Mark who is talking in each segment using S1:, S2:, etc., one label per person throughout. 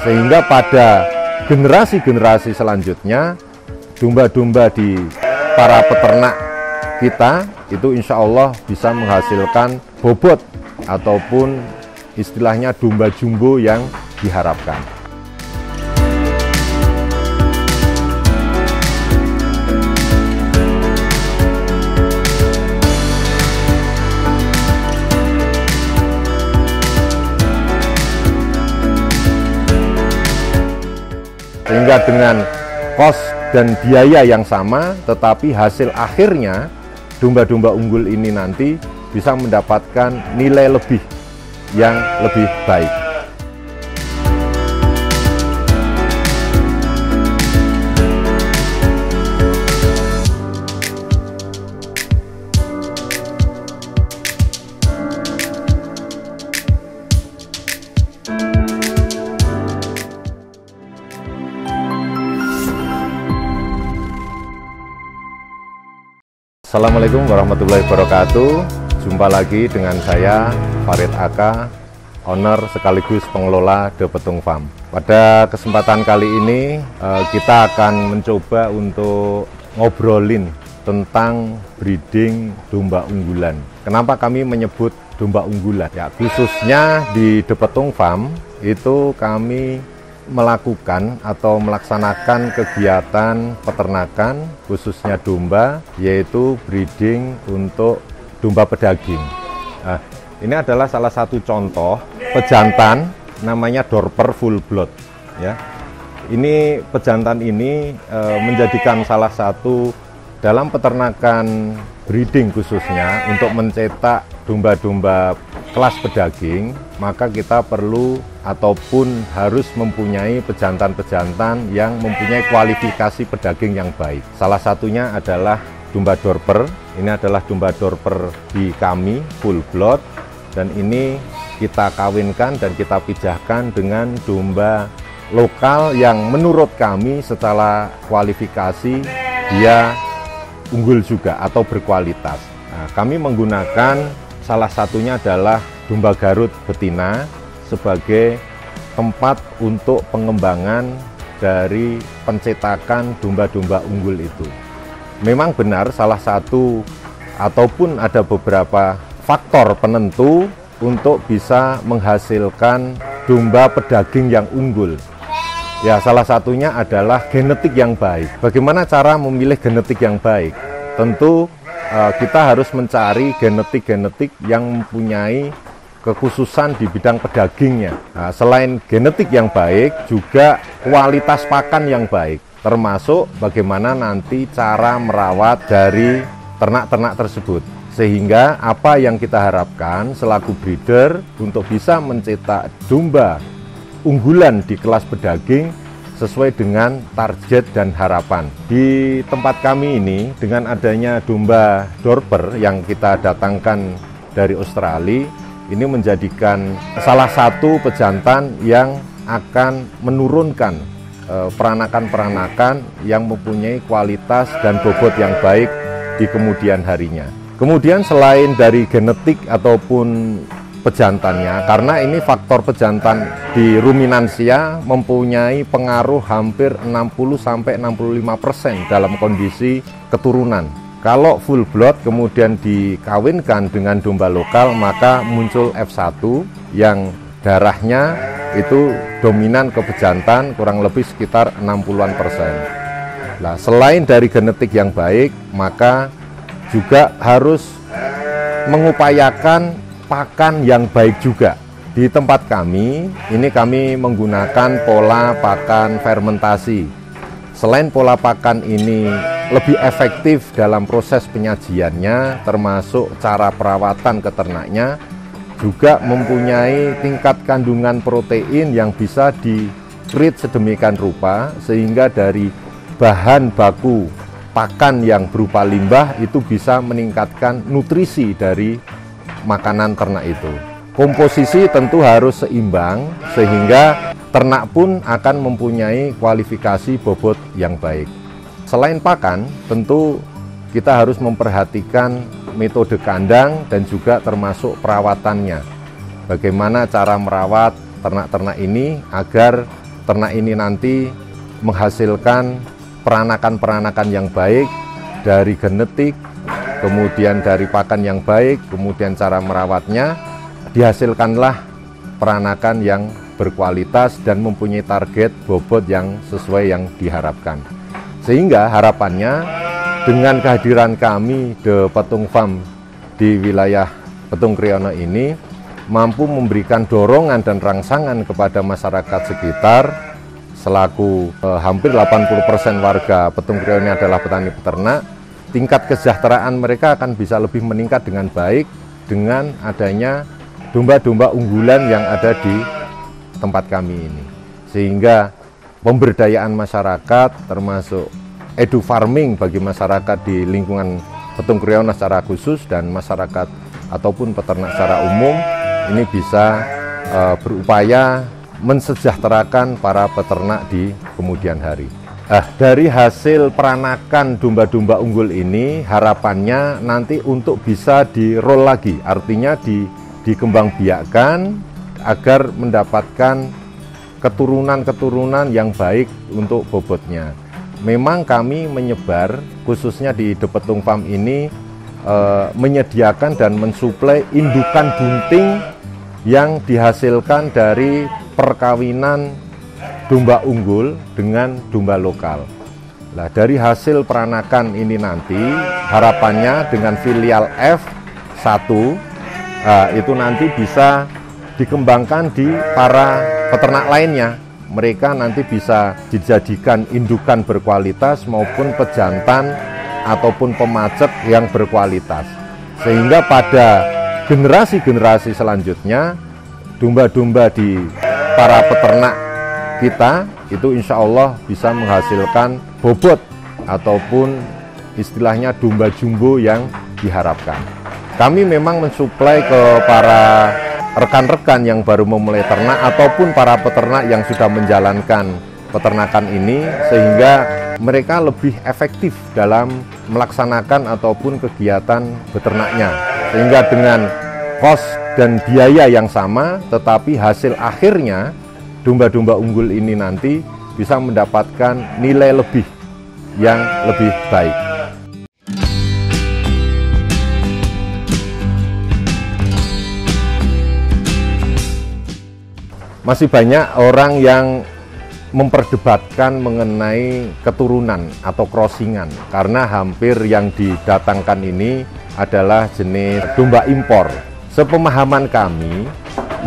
S1: Sehingga pada generasi-generasi selanjutnya, domba-domba di para peternak kita itu insya Allah bisa menghasilkan bobot ataupun istilahnya domba jumbo yang diharapkan. Sehingga dengan kos dan biaya yang sama, tetapi hasil akhirnya domba-domba unggul ini nanti bisa mendapatkan nilai lebih yang lebih baik. Assalamualaikum warahmatullahi wabarakatuh. Jumpa lagi dengan saya Farid Aka, owner sekaligus pengelola The Petung Farm. Pada kesempatan kali ini kita akan mencoba untuk ngobrolin tentang breeding domba unggulan. Kenapa kami menyebut domba unggulan? Ya, khususnya di The Petung Farm itu kami melakukan atau melaksanakan kegiatan peternakan khususnya domba, yaitu breeding untuk domba pedaging. Nah, ini adalah salah satu contoh pejantan namanya Dorper full blood ya. Ini pejantan ini menjadikan salah satu dalam peternakan breeding khususnya untuk mencetak domba-domba kelas pedaging, maka kita perlu ataupun harus mempunyai pejantan-pejantan yang mempunyai kualifikasi pedaging yang baik. Salah satunya adalah domba Dorper. Ini adalah domba Dorper di kami full blood, dan ini kita kawinkan dan kita pijahkan dengan domba lokal yang menurut kami secara kualifikasi dia unggul juga atau berkualitas. Nah, kami menggunakan salah satunya adalah domba Garut betina sebagai tempat untuk pengembangan dari pencetakan domba-domba unggul itu. Memang benar salah satu ataupun ada beberapa faktor penentu untuk bisa menghasilkan domba pedaging yang unggul. Ya, salah satunya adalah genetik yang baik. Bagaimana cara memilih genetik yang baik? Tentu kita harus mencari genetik-genetik yang mempunyai kekhususan di bidang pedagingnya. Nah, selain genetik yang baik, juga kualitas pakan yang baik, termasuk bagaimana nanti cara merawat dari ternak-ternak tersebut. Sehingga apa yang kita harapkan selaku breeder untuk bisa mencetak domba unggulan di kelas pedaging sesuai dengan target dan harapan. Di tempat kami ini, dengan adanya domba Dorper yang kita datangkan dari Australia, ini menjadikan salah satu pejantan yang akan menurunkan peranakan-peranakan yang mempunyai kualitas dan bobot yang baik di kemudian harinya. Kemudian selain dari genetik ataupun pejantannya, karena ini faktor pejantan di ruminansia mempunyai pengaruh hampir 60-65% dalam kondisi keturunan. Kalau full blood kemudian dikawinkan dengan domba lokal, maka muncul F1 yang darahnya itu dominan ke pejantan kurang lebih sekitar 60-an%. Nah, selain dari genetik yang baik, maka juga harus mengupayakan pakan yang baik juga. Di tempat kami, ini kami menggunakan pola pakan fermentasi. Selain pola pakan ini lebih efektif dalam proses penyajiannya, termasuk cara perawatan ke ternaknya, juga mempunyai tingkat kandungan protein yang bisa di-treat sedemikian rupa, sehingga dari bahan baku pakan yang berupa limbah itu bisa meningkatkan nutrisi dari makanan ternak itu. Komposisi tentu harus seimbang sehingga ternak pun akan mempunyai kualifikasi bobot yang baik. Selain pakan, tentu kita harus memperhatikan metode kandang dan juga termasuk perawatannya. Bagaimana cara merawat ternak-ternak ini agar ternak ini nanti menghasilkan peranakan-peranakan yang baik dari genetik, kemudian dari pakan yang baik, kemudian cara merawatnya, dihasilkanlah peranakan yang berkualitas dan mempunyai target bobot yang sesuai yang diharapkan. Sehingga harapannya dengan kehadiran kami The Petung Farm di wilayah Petung Kriono ini mampu memberikan dorongan dan rangsangan kepada masyarakat sekitar. Selaku hampir 80% warga Petung Kriono adalah petani peternak, tingkat kesejahteraan mereka akan bisa lebih meningkat dengan baik dengan adanya domba-domba unggulan yang ada di tempat kami ini. Sehingga pemberdayaan masyarakat termasuk edu farming bagi masyarakat di lingkungan Petung Kriono secara khusus dan masyarakat ataupun peternak secara umum ini bisa berupaya mensejahterakan para peternak di kemudian hari. Dari hasil peranakan domba-domba unggul ini harapannya nanti untuk bisa di-roll lagi, artinya dikembangbiakkan agar mendapatkan keturunan-keturunan yang baik untuk bobotnya. Memang kami menyebar, khususnya di The Petung Farm ini, menyediakan dan mensuplai indukan bunting yang dihasilkan dari perkawinan domba unggul dengan domba lokal. Nah, dari hasil peranakan ini nanti, harapannya dengan filial F1, itu nanti bisa dikembangkan di para peternak lainnya. Mereka nanti bisa dijadikan indukan berkualitas maupun pejantan ataupun pemacet yang berkualitas. Sehingga pada generasi-generasi selanjutnya, domba-domba di para peternak kita itu insya Allah bisa menghasilkan bobot ataupun istilahnya domba jumbo yang diharapkan. Kami memang mensuplai ke para rekan-rekan yang baru memulai ternak ataupun para peternak yang sudah menjalankan peternakan ini sehingga mereka lebih efektif dalam melaksanakan ataupun kegiatan beternaknya, sehingga dengan kos dan biaya yang sama tetapi hasil akhirnya domba-domba unggul ini nanti bisa mendapatkan nilai lebih yang lebih baik. Masih banyak orang yang memperdebatkan mengenai keturunan atau crossingan karena hampir yang didatangkan ini adalah jenis domba impor. Sepemahaman kami,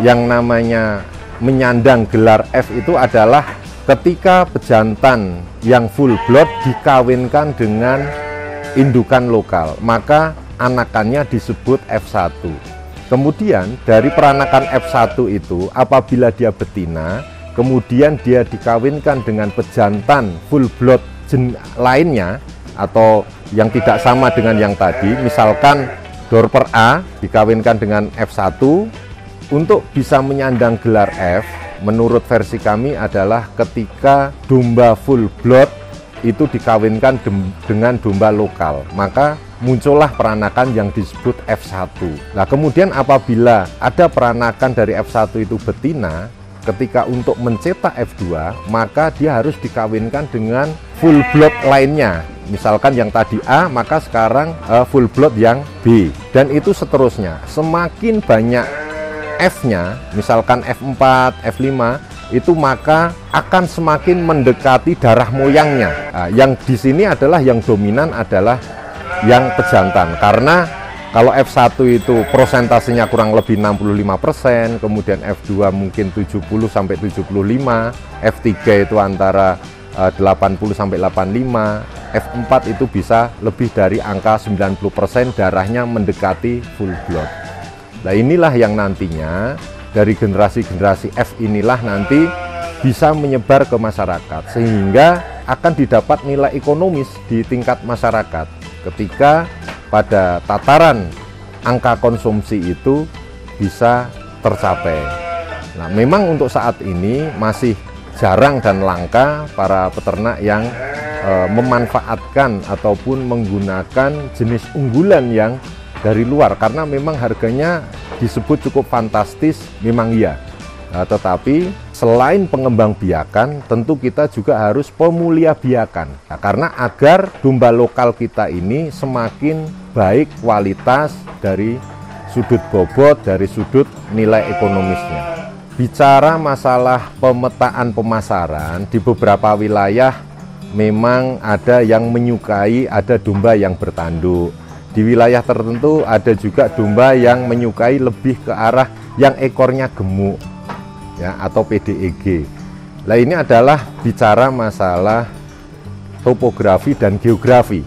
S1: yang namanya menyandang gelar F itu adalah ketika pejantan yang full blood dikawinkan dengan indukan lokal, maka anakannya disebut F1. Kemudian dari peranakan F1 itu apabila dia betina, kemudian dia dikawinkan dengan pejantan full blood lainnya atau yang tidak sama dengan yang tadi, misalkan Dorper A dikawinkan dengan F1, untuk bisa menyandang gelar F, menurut versi kami adalah ketika domba full blood itu dikawinkan dengan domba lokal, maka muncullah peranakan yang disebut F1. Nah, kemudian apabila ada peranakan dari F1 itu betina, ketika untuk mencetak F2, maka dia harus dikawinkan dengan full blood lainnya. Misalkan yang tadi A, maka sekarang full blood yang B. Dan itu seterusnya. Semakin banyak F-nya, misalkan F4, F5, itu maka akan semakin mendekati darah moyangnya. Nah, yang di sini adalah yang dominan adalah yang pejantan, karena kalau F1 itu prosentasenya kurang lebih 65%, kemudian F2 mungkin 70-75%, F3 itu antara 80-85%, F4 itu bisa lebih dari angka 90% darahnya mendekati full blood. Nah, inilah yang nantinya dari generasi-generasi F inilah nanti bisa menyebar ke masyarakat sehingga akan didapat nilai ekonomis di tingkat masyarakat ketika pada tataran angka konsumsi itu bisa tercapai. Nah, memang untuk saat ini masih jarang dan langka para peternak yang memanfaatkan ataupun menggunakan jenis unggulan yang dari luar, karena memang harganya disebut cukup fantastis, memang iya. Nah, tetapi selain pengembangbiakan, tentu kita juga harus pemuliabiakan. Nah, karena agar domba lokal kita ini semakin baik kualitas dari sudut bobot, dari sudut nilai ekonomisnya. Bicara masalah pemetaan pemasaran, di beberapa wilayah memang ada yang menyukai ada domba yang bertanduk. Di wilayah tertentu ada juga domba yang menyukai lebih ke arah yang ekornya gemuk, ya, atau PDEG. Nah, ini adalah bicara masalah topografi dan geografi.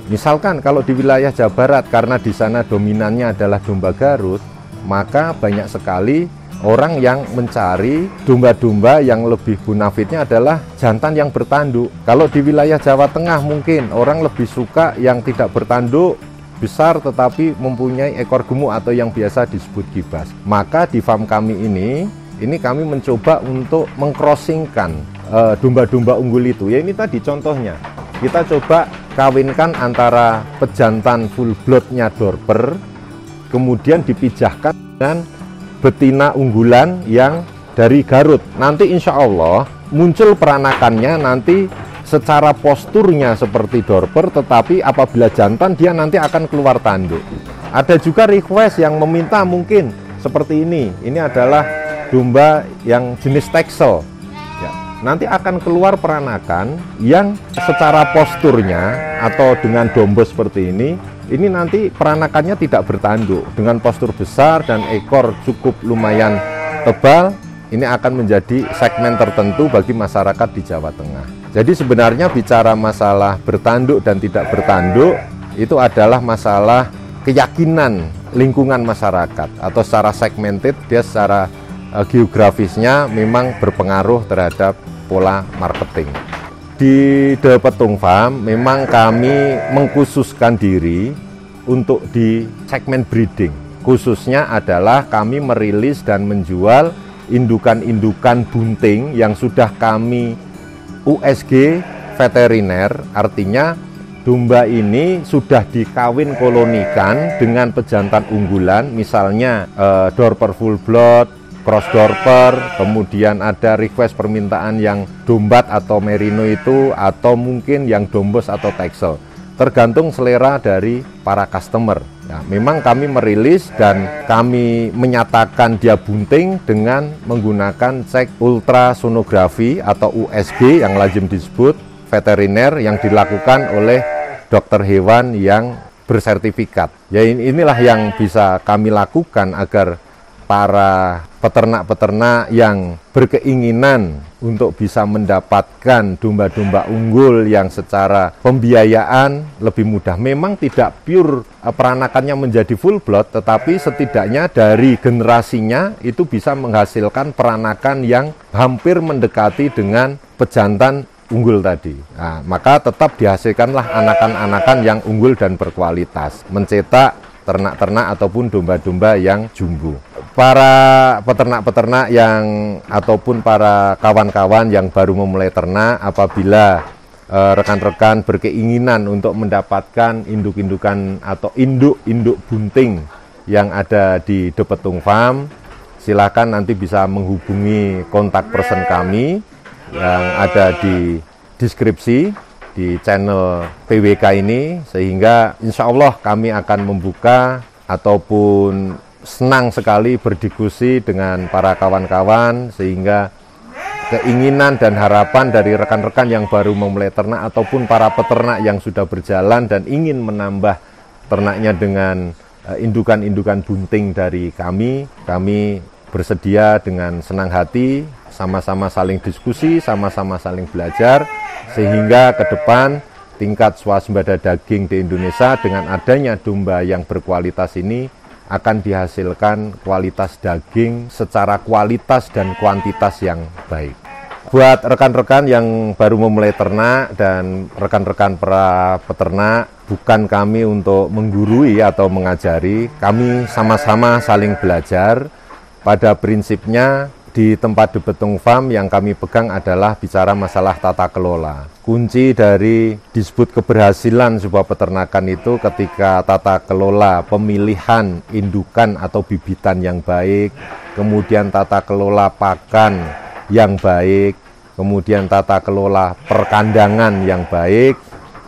S1: Misalkan kalau di wilayah Jawa Barat, karena di sana dominannya adalah domba Garut, maka banyak sekali orang yang mencari domba-domba yang lebih bonafitnya adalah jantan yang bertanduk. Kalau di wilayah Jawa Tengah mungkin orang lebih suka yang tidak bertanduk, besar tetapi mempunyai ekor gemuk atau yang biasa disebut gibas. Maka di farm kami ini kami mencoba untuk mengcrossingkan domba-domba unggul itu. Ya, ini tadi contohnya. Kita coba kawinkan antara pejantan full bloodnya Dorper, kemudian dipijahkan dengan betina unggulan yang dari Garut. Nanti insya Allah muncul peranakannya nanti secara posturnya seperti Dorper, tetapi apabila jantan dia nanti akan keluar tanduk. Ada juga request yang meminta mungkin seperti ini. Ini adalah domba yang jenis Texel. Ya, nanti akan keluar peranakan yang secara posturnya atau dengan domba seperti ini nanti peranakannya tidak bertanduk, dengan postur besar dan ekor cukup lumayan tebal. Ini akan menjadi segmen tertentu bagi masyarakat di Jawa Tengah. Jadi sebenarnya bicara masalah bertanduk dan tidak bertanduk itu adalah masalah keyakinan lingkungan masyarakat, atau secara segmented dia secara geografisnya memang berpengaruh terhadap pola marketing. Di De Petung Farm memang kami mengkhususkan diri untuk di segmen breeding. Khususnya adalah kami merilis dan menjual indukan-indukan bunting yang sudah kami USG veteriner, artinya domba ini sudah dikawin kolonikan dengan pejantan unggulan, misalnya Dorper full blood, cross Dorper, kemudian ada request permintaan yang dombat atau merino itu, atau mungkin yang dombos atau texel, tergantung selera dari para customer. Ya, memang kami merilis dan kami menyatakan dia bunting dengan menggunakan cek ultrasonografi atau USG yang lazim disebut veteriner yang dilakukan oleh dokter hewan yang bersertifikat. Ya, inilah yang bisa kami lakukan agar para peternak-peternak yang berkeinginan untuk bisa mendapatkan domba-domba unggul yang secara pembiayaan lebih mudah. Memang tidak pure peranakannya menjadi full blood, tetapi setidaknya dari generasinya itu bisa menghasilkan peranakan yang hampir mendekati dengan pejantan unggul tadi. Nah, maka tetap dihasilkanlah anakan-anakan yang unggul dan berkualitas, mencetak ternak-ternak ataupun domba-domba yang jumbo. Para peternak-peternak yang ataupun para kawan-kawan yang baru memulai ternak, apabila rekan-rekan berkeinginan untuk mendapatkan induk-indukan atau induk-induk bunting yang ada di De Petung Farm, silakan nanti bisa menghubungi kontak person kami yang ada di deskripsi di channel PWK ini, sehingga insya Allah kami akan membuka ataupun senang sekali berdiskusi dengan para kawan-kawan, sehingga keinginan dan harapan dari rekan-rekan yang baru memulai ternak ataupun para peternak yang sudah berjalan dan ingin menambah ternaknya dengan indukan-indukan bunting dari kami bersedia dengan senang hati sama-sama saling diskusi, sama-sama saling belajar, sehingga ke depan tingkat swasembada daging di Indonesia dengan adanya domba yang berkualitas ini akan dihasilkan kualitas daging secara kualitas dan kuantitas yang baik. Buat rekan-rekan yang baru memulai ternak dan rekan-rekan para peternak, bukan kami untuk menggurui atau mengajari, kami sama-sama saling belajar. Pada prinsipnya di tempat De Petung Farm yang kami pegang adalah bicara masalah tata kelola. Kunci dari disebut keberhasilan sebuah peternakan itu ketika tata kelola pemilihan indukan atau bibitan yang baik, kemudian tata kelola pakan yang baik, kemudian tata kelola perkandangan yang baik,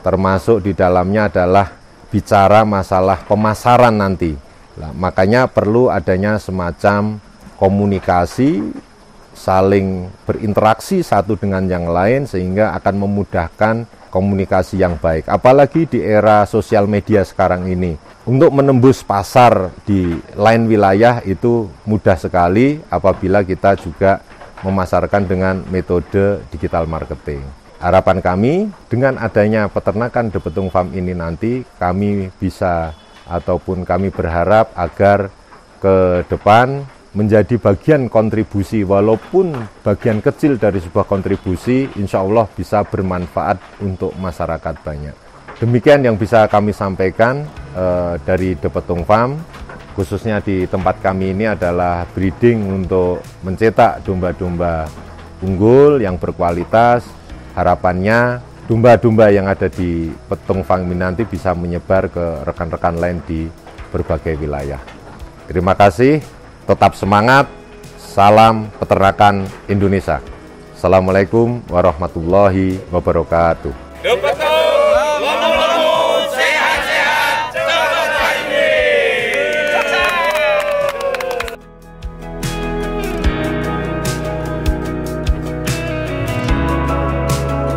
S1: termasuk di dalamnya adalah bicara masalah pemasaran nanti. Nah, makanya perlu adanya semacam komunikasi, saling berinteraksi satu dengan yang lain sehingga akan memudahkan komunikasi yang baik. Apalagi di era sosial media sekarang ini. Untuk menembus pasar di lain wilayah itu mudah sekali apabila kita juga memasarkan dengan metode digital marketing. Harapan kami dengan adanya peternakan De Petung Farm ini nanti kami bisa ataupun kami berharap agar ke depan menjadi bagian kontribusi, walaupun bagian kecil dari sebuah kontribusi, insya Allah bisa bermanfaat untuk masyarakat banyak. Demikian yang bisa kami sampaikan dari De Petung Farm. Khususnya di tempat kami ini adalah breeding untuk mencetak domba-domba unggul yang berkualitas. Harapannya domba-domba yang ada di Petung Farm ini nanti bisa menyebar ke rekan-rekan lain di berbagai wilayah. Terima kasih, tetap semangat, salam peternakan Indonesia. Assalamualaikum warahmatullahi wabarakatuh.